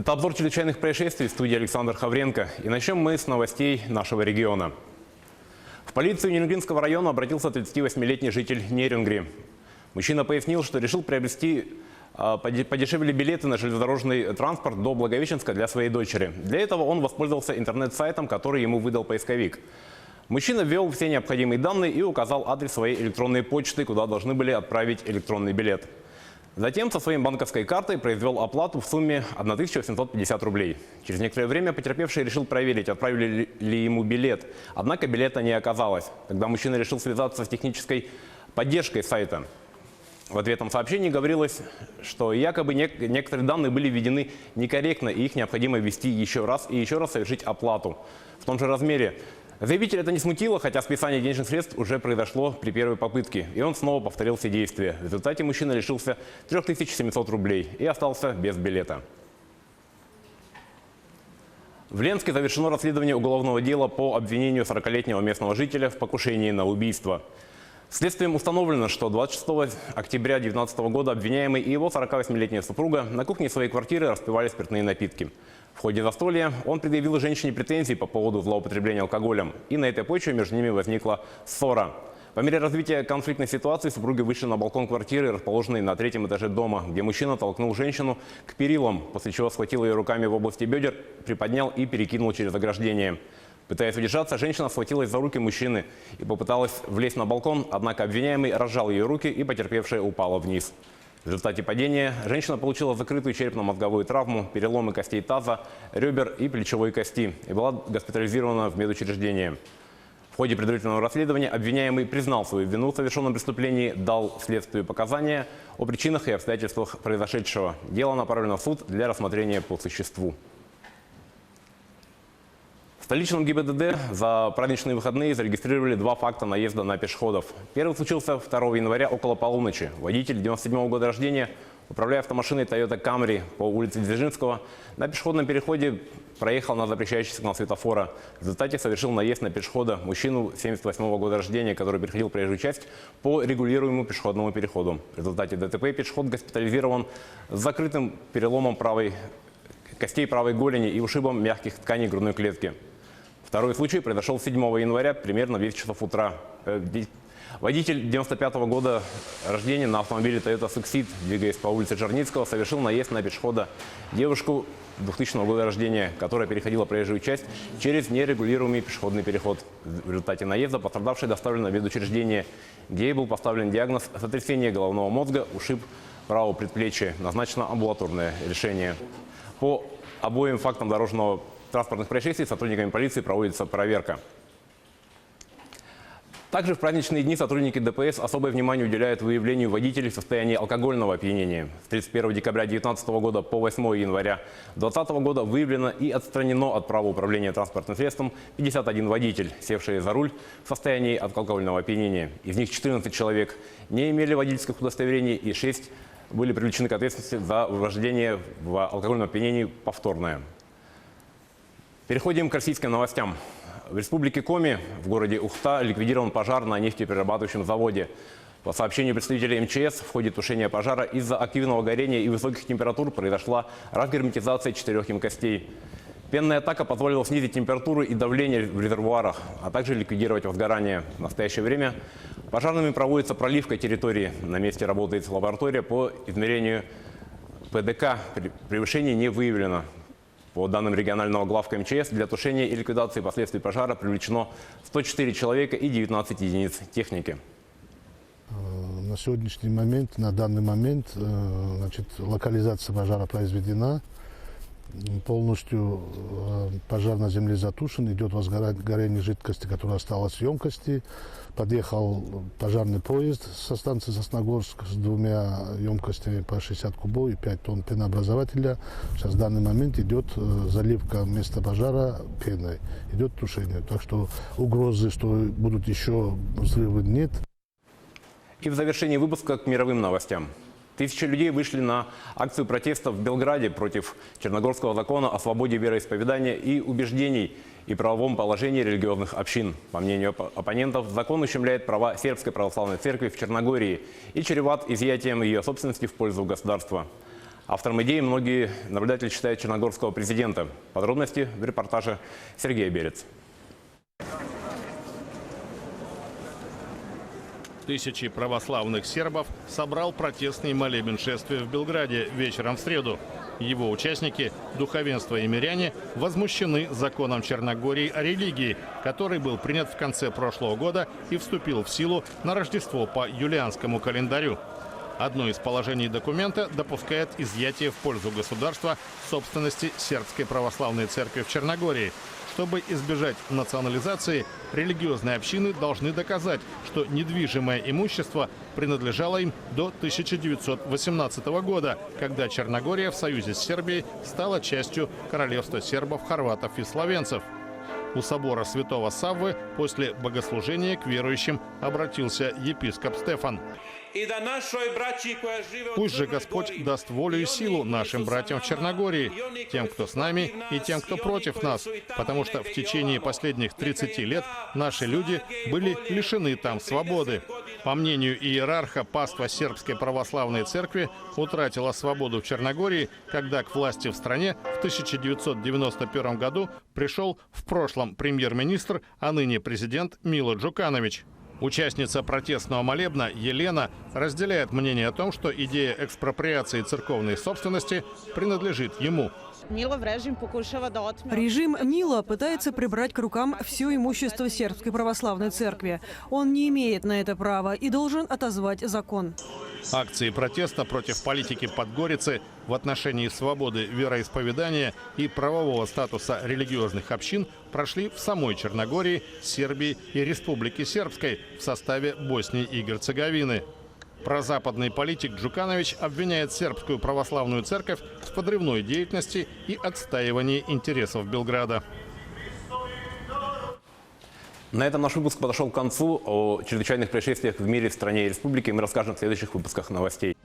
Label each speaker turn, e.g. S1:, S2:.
S1: Это обзор чрезвычайных происшествий в студии Александр Хавренко. И начнем мы с новостей нашего региона. В полицию Нерюнгринского района обратился 38-летний житель Нерюнгри. Мужчина пояснил, что решил приобрести подешевле билеты на железнодорожный транспорт до Благовещенска для своей дочери. Для этого он воспользовался интернет-сайтом, который ему выдал поисковик. Мужчина ввел все необходимые данные и указал адрес своей электронной почты, куда должны были отправить электронный билет. Затем со своей банковской картой произвел оплату в сумме 1850 рублей. Через некоторое время потерпевший решил проверить, отправили ли ему билет. Однако билета не оказалось. Тогда мужчина решил связаться с технической поддержкой сайта. В ответном сообщении говорилось, что якобы некоторые данные были введены некорректно, и их необходимо ввести еще раз и еще раз совершить оплату в том же размере. Заявителя это не смутило, хотя списание денежных средств уже произошло при первой попытке, и он снова повторил все действия. В результате мужчина лишился 3700 рублей и остался без билета. В Ленске завершено расследование уголовного дела по обвинению 40-летнего местного жителя в покушении на убийство. Следствием установлено, что 26 октября 2019 года обвиняемый и его 48-летняя супруга на кухне своей квартиры распивали спиртные напитки. В ходе застолья он предъявил женщине претензии по поводу злоупотребления алкоголем, и на этой почве между ними возникла ссора. По мере развития конфликтной ситуации супруги вышли на балкон квартиры, расположенной на 3-м этаже дома, где мужчина толкнул женщину к перилам, после чего схватил ее руками в области бедер, приподнял и перекинул через ограждение. Пытаясь удержаться, женщина схватилась за руки мужчины и попыталась влезть на балкон, однако обвиняемый разжал ее руки, и потерпевшая упала вниз. В результате падения женщина получила закрытую черепно-мозговую травму, переломы костей таза, ребер и плечевой кости и была госпитализирована в медучреждение. В ходе предварительного расследования обвиняемый признал свою вину в совершенном преступлении, дал следствию показания о причинах и обстоятельствах произошедшего. Дело направлено в суд для рассмотрения по существу. В столичном ГИБДД за праздничные выходные зарегистрировали 2 факта наезда на пешеходов. Первый случился 2 января около полуночи. Водитель 97-го года рождения, управляя автомашиной Toyota Camry по улице Дзержинского, на пешеходном переходе проехал на запрещающий сигнал светофора. В результате совершил наезд на пешехода, мужчину 78-го года рождения, который переходил проезжую часть по регулируемому пешеходному переходу. В результате ДТП пешеход госпитализирован с закрытым переломом костей правой голени и ушибом мягких тканей грудной клетки. Второй случай произошел 7 января, примерно в 10 часов утра. Водитель 95-го года рождения на автомобиле Toyota Succeed, двигаясь по улице Жарницкого, совершил наезд на пешехода, девушку 2000 года рождения, которая переходила проезжую часть через нерегулируемый пешеходный переход. В результате наезда пострадавший доставлен в медучреждение, где ей был поставлен диагноз сотрясение головного мозга, ушиб правого предплечья. Назначено амбулаторное решение. По обоим фактам дорожного транспортных происшествий сотрудниками полиции проводится проверка. Также в праздничные дни сотрудники ДПС особое внимание уделяют выявлению водителей в состоянии алкогольного опьянения. С 31 декабря 2019 года по 8 января 2020 года выявлено и отстранено от права управления транспортным средством 51 водитель, севшие за руль в состоянии алкогольного опьянения. Из них 14 человек не имели водительских удостоверений и 6 были привлечены к ответственности за вождение в алкогольном опьянении повторное. Переходим к российским новостям. В республике Коми, в городе Ухта, ликвидирован пожар на нефтеперерабатывающем заводе. По сообщению представителей МЧС, в ходе тушения пожара из-за активного горения и высоких температур произошла разгерметизация 4 емкостей. Пенная атака позволила снизить температуру и давление в резервуарах, а также ликвидировать возгорание. В настоящее время пожарными проводится проливка территории. На месте работает лаборатория по измерению ПДК. Превышение не выявлено. По данным регионального главка МЧС, для тушения и ликвидации последствий пожара привлечено 104 человека и 19 единиц техники.
S2: На сегодняшний момент, на данный момент, локализация пожара произведена. Полностью пожар на земле затушен, идет возгорание жидкости, которая осталась в емкости. Подъехал пожарный поезд со станции Сосногорск с 2 емкостями по 60 кубов и 5 тонн пенообразователя. Сейчас в данный момент идет заливка места пожара пеной, идет тушение. Так что угрозы, что будут еще взрывы, нет.
S1: И в завершении выпуска к мировым новостям. Тысячи людей вышли на акцию протеста в Белграде против Черногорского закона о свободе вероисповедания и убеждений и правовом положении религиозных общин. По мнению оппонентов, закон ущемляет права сербской православной церкви в Черногории и чреват изъятием ее собственности в пользу государства. Автором идеи многие наблюдатели считают черногорского президента. Подробности в репортаже Сергея Берец.
S3: Тысячи православных сербов собрал протестный молебен шествия в Белграде вечером в среду. Его участники, духовенство и миряне, возмущены законом Черногории о религии, который был принят в конце прошлого года и вступил в силу на Рождество по юлианскому календарю. Одно из положений документа допускает изъятие в пользу государства собственности Сербской православной церкви в Черногории. Чтобы избежать национализации, религиозные общины должны доказать, что недвижимое имущество принадлежало им до 1918 года, когда Черногория в союзе с Сербией стала частью королевства сербов, хорватов и словенцев. У собора Святого Саввы после богослужения к верующим обратился епископ Стефан. Пусть же Господь даст волю и силу нашим братьям в Черногории, тем, кто с нами, и тем, кто против нас, потому что в течение последних 30 лет наши люди были лишены там свободы. По мнению иерарха, паства Сербской православной церкви утратила свободу в Черногории, когда к власти в стране в 1991 году пришел в прошлом премьер-министр, а ныне президент Мило Джуканович. Участница протестного молебна Елена разделяет мнение о том, что идея экспроприации церковной собственности принадлежит ему.
S4: Режим Мила пытается прибрать к рукам все имущество Сербской православной церкви. Он не имеет на это права и должен отозвать закон.
S3: Акции протеста против политики Подгорицы в отношении свободы вероисповедания и правового статуса религиозных общин прошли в самой Черногории, Сербии и Республике Сербской в составе Боснии и Герцеговины. Прозападный политик Джуканович обвиняет сербскую православную церковь в подрывной деятельности и отстаивании интересов Белграда.
S1: На этом наш выпуск подошел к концу. О чрезвычайных происшествиях в мире, в стране и республике мы расскажем в следующих выпусках новостей.